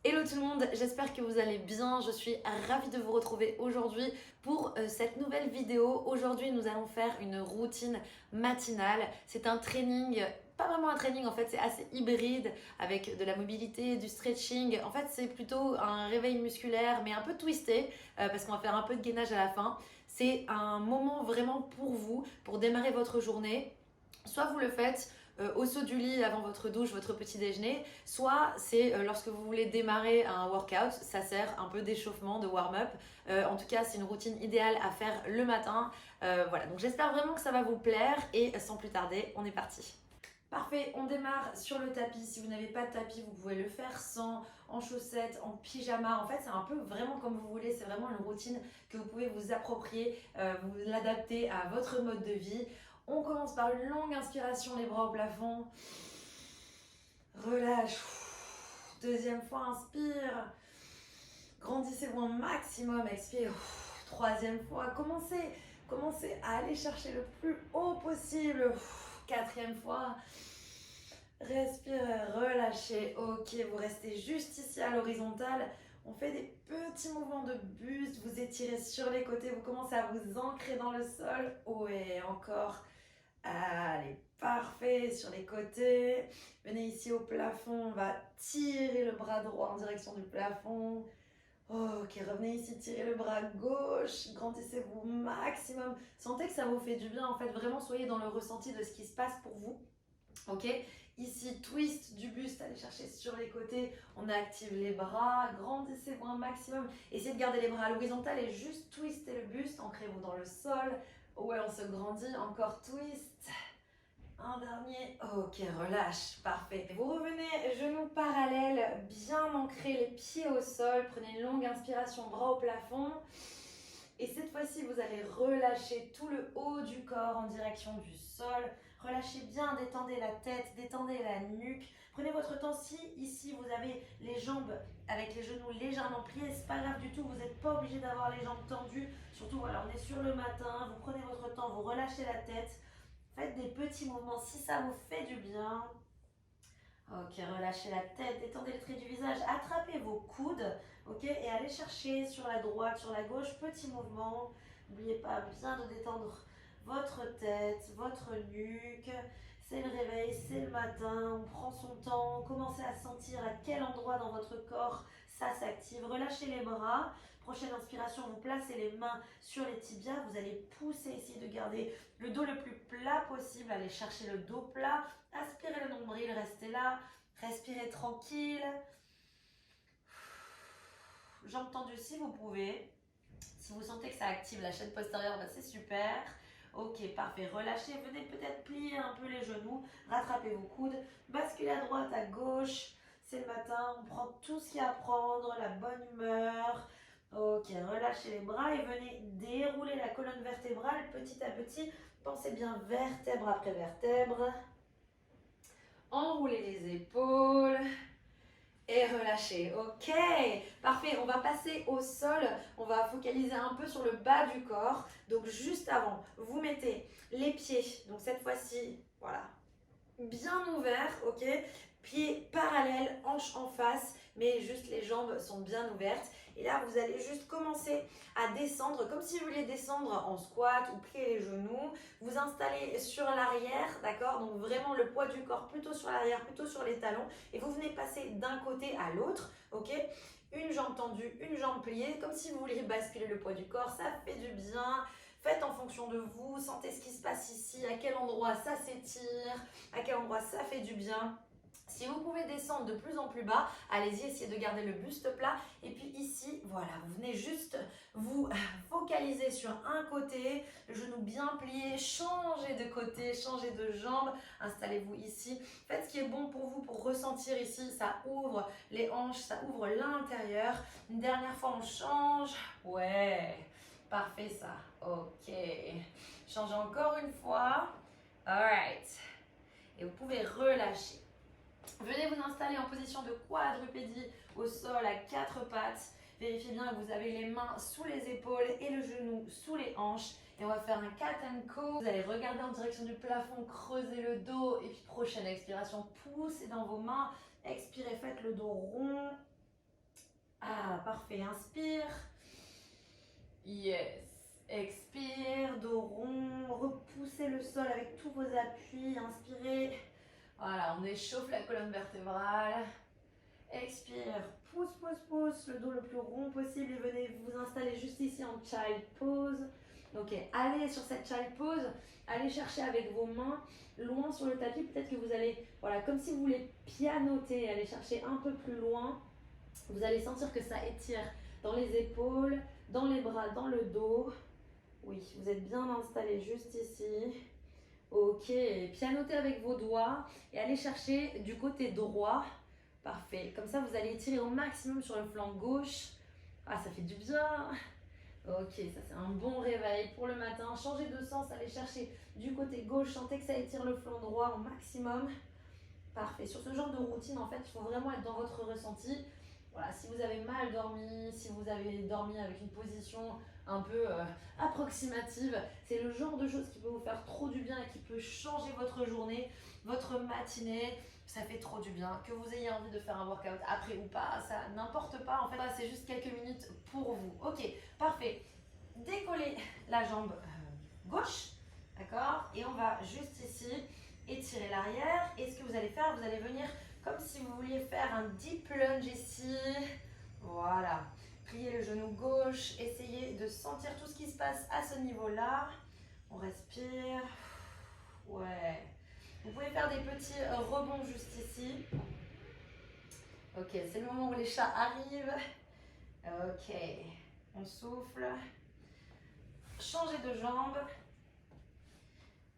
Hello tout le monde, j'espère que vous allez bien. Je suis ravie de vous retrouver aujourd'hui pour cette nouvelle vidéo. Aujourd'hui, nous allons faire une routine matinale. C'est un training, pas vraiment un training en fait, c'est assez hybride avec de la mobilité, du stretching. En fait, c'est plutôt un réveil musculaire mais un peu twisté parce qu'on va faire un peu de gainage à la fin. C'est un moment vraiment pour vous, pour démarrer votre journée. Soit vous le faites au saut du lit avant votre douche, votre petit déjeuner, soit c'est lorsque vous voulez démarrer un workout, ça sert un peu d'échauffement, de warm-up. En tout cas, c'est une routine idéale à faire le matin. Voilà, donc j'espère vraiment que ça va vous plaire et sans plus tarder, on est parti. Parfait, on démarre sur le tapis. Si vous n'avez pas de tapis, vous pouvez le faire sans, en chaussettes, en pyjama. En fait, c'est un peu vraiment comme vous voulez. C'est vraiment une routine que vous pouvez vous approprier, vous l'adapter à votre mode de vie. On commence par une longue inspiration, les bras au plafond. Relâche. Deuxième fois, inspire. Grandissez-vous un maximum, expire. Troisième fois, commencez à aller chercher le plus haut possible. Quatrième fois. Respirez, relâchez. Ok, vous restez juste ici à l'horizontale. On fait des petits mouvements de buste. Vous étirez sur les côtés. Vous commencez à vous ancrer dans le sol. Ouais, encore. Allez, parfait. Sur les côtés. Venez ici au plafond. On va tirer le bras droit en direction du plafond. Ok, revenez ici, tirez le bras gauche, grandissez-vous au maximum. Sentez que ça vous fait du bien, en fait, vraiment soyez dans le ressenti de ce qui se passe pour vous. Ok, ici, twist du buste, allez chercher sur les côtés, on active les bras, grandissez-vous un maximum. Essayez de garder les bras à l'horizontale et juste twister le buste, ancrez-vous dans le sol. Ouais, on se grandit, encore twist. Un dernier, ok, relâche, parfait. Vous revenez, genoux parallèles, bien ancrés, les pieds au sol. Prenez une longue inspiration, bras au plafond. Et cette fois-ci, vous allez relâcher tout le haut du corps en direction du sol. Relâchez bien, détendez la tête, détendez la nuque. Prenez votre temps. Si ici vous avez les jambes avec les genoux légèrement pliés, c'est pas grave du tout. Vous n'êtes pas obligé d'avoir les jambes tendues. Surtout, voilà, on est sur le matin. Vous prenez votre temps, vous relâchez la tête. Faites des petits mouvements si ça vous fait du bien. Ok, relâchez la tête, détendez le trait du visage, attrapez vos coudes, ok, et allez chercher sur la droite, sur la gauche, petit mouvement. N'oubliez pas bien de détendre votre tête, votre nuque. C'est le réveil, c'est le matin, on prend son temps, commencez à sentir à quel endroit dans votre corps ça s'active. Relâchez les bras. Prochaine inspiration, vous placez les mains sur les tibias, vous allez pousser, essayer de garder le dos le plus plat possible, allez chercher le dos plat. Aspirez le nombril, restez là. Respirez tranquille. Jambes tendues si vous pouvez. Si vous sentez que ça active la chaîne postérieure, bah c'est super. Ok, parfait. Relâchez. Venez peut-être plier un peu les genoux. Rattrapez vos coudes. Basculez à droite, à gauche. C'est le matin. On prend tout ce qu'il y a à prendre. La bonne humeur. Ok, relâchez les bras et venez dérouler la colonne vertébrale petit à petit. Pensez bien vertèbre après vertèbre. Enroulez les épaules et relâchez. Ok, parfait. On va passer au sol. On va focaliser un peu sur le bas du corps. Donc juste avant, vous mettez les pieds. Donc cette fois-ci, voilà, bien ouverts, ok. Pieds parallèles, hanches en face, mais juste les jambes sont bien ouvertes. Et là, vous allez juste commencer à descendre, comme si vous vouliez descendre en squat ou plier les genoux. Vous installez sur l'arrière, d'accord? Donc vraiment le poids du corps plutôt sur l'arrière, plutôt sur les talons. Et vous venez passer d'un côté à l'autre, ok? Une jambe tendue, une jambe pliée, comme si vous vouliez basculer le poids du corps. Ça fait du bien. Faites en fonction de vous, sentez ce qui se passe ici, à quel endroit ça s'étire, à quel endroit ça fait du bien. Si vous pouvez descendre de plus en plus bas, allez-y, essayez de garder le buste plat. Et puis ici, voilà, vous venez juste vous focaliser sur un côté, le genou bien plié, changez de côté, changez de jambe, installez-vous ici. Faites ce qui est bon pour vous pour ressentir ici, ça ouvre les hanches, ça ouvre l'intérieur. Une dernière fois, on change. Ouais, parfait ça. Ok. Changez encore une fois. Alright. Et vous pouvez relâcher. Venez vous installer en position de quadrupédie au sol à quatre pattes. Vérifiez bien que vous avez les mains sous les épaules et le genou sous les hanches. Et on va faire un cat and co. Vous allez regarder en direction du plafond, creuser le dos. Et puis prochaine expiration, poussez dans vos mains. Expirez, faites le dos rond. Ah, parfait. Inspire. Yes. Expire, dos rond. Repoussez le sol avec tous vos appuis. Inspirez. Voilà, on échauffe la colonne vertébrale. Expire. Pousse, pousse, pousse. Le dos le plus rond possible. Et venez vous installer juste ici en child pose. Ok, allez sur cette child pose. Allez chercher avec vos mains loin sur le tapis. Peut-être que vous allez, voilà, comme si vous voulez pianoter. Allez chercher un peu plus loin. Vous allez sentir que ça étire dans les épaules, dans les bras, dans le dos. Oui, vous êtes bien installé juste ici. Ok, pianotez avec vos doigts et allez chercher du côté droit. Parfait, comme ça vous allez étirer au maximum sur le flanc gauche. Ah, ça fait du bien. Ok, ça c'est un bon réveil pour le matin. Changez de sens, allez chercher du côté gauche. Sentez que ça étire le flanc droit au maximum. Parfait, sur ce genre de routine, en fait, il faut vraiment être dans votre ressenti. Voilà, si vous avez mal dormi, si vous avez dormi avec une position un peu approximative, c'est le genre de choses qui peut vous faire trop du bien et qui peut changer votre journée, votre matinée. Ça fait trop du bien. Que vous ayez envie de faire un workout après ou pas, ça n'importe pas. En fait, c'est juste quelques minutes pour vous. Ok, parfait. Décollez la jambe gauche, d'accord? Et on va juste ici étirer l'arrière. Et ce que vous allez faire, vous allez venir comme si vous vouliez faire un deep lunge ici. Voilà. Pliez le genou gauche. Essayez de sentir tout ce qui se passe à ce niveau-là. On respire. Ouais. Vous pouvez faire des petits rebonds juste ici. Ok, c'est le moment où les chats arrivent. Ok. On souffle. Changez de jambe.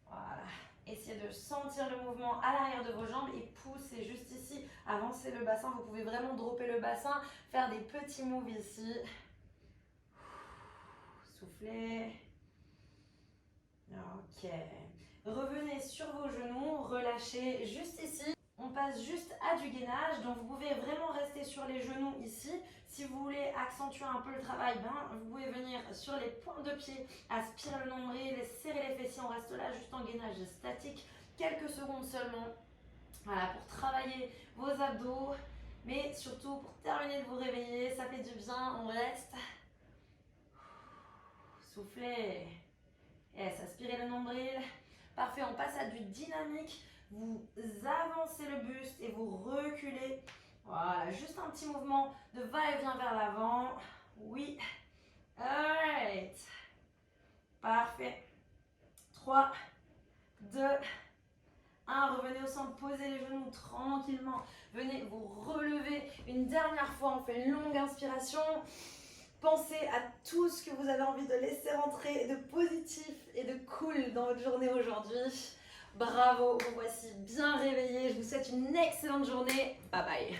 Voilà. Essayez de sentir le mouvement à l'arrière de vos jambes et poussez juste ici. Avancez le bassin. Vous pouvez vraiment dropper le bassin. Faire des petits moves ici. Soufflez. Ok. Revenez sur vos genoux. Relâchez juste ici. On passe juste à du gainage. Donc vous pouvez vraiment rester sur les genoux ici. Si vous voulez accentuer un peu le travail, vous pouvez venir sur les pointes de pied, aspirer le nombril, serrer les fessiers. On reste là juste en gainage statique, quelques secondes seulement. Voilà, pour travailler vos abdos, mais surtout pour terminer de vous réveiller. Ça fait du bien, on reste. Soufflez. Yes, aspirez le nombril. Parfait, on passe à du dynamique. Vous avancez le buste et vous reculez. Voilà, juste un petit mouvement de va-et-vient vers l'avant. Oui. Alright. Parfait. 3, 2, 1. Revenez au centre, posez les genoux tranquillement. Venez vous relever. Une dernière fois, on fait une longue inspiration. Pensez à tout ce que vous avez envie de laisser rentrer de positif et de cool dans votre journée aujourd'hui. Bravo, vous voici bien réveillés. Je vous souhaite une excellente journée. Bye bye.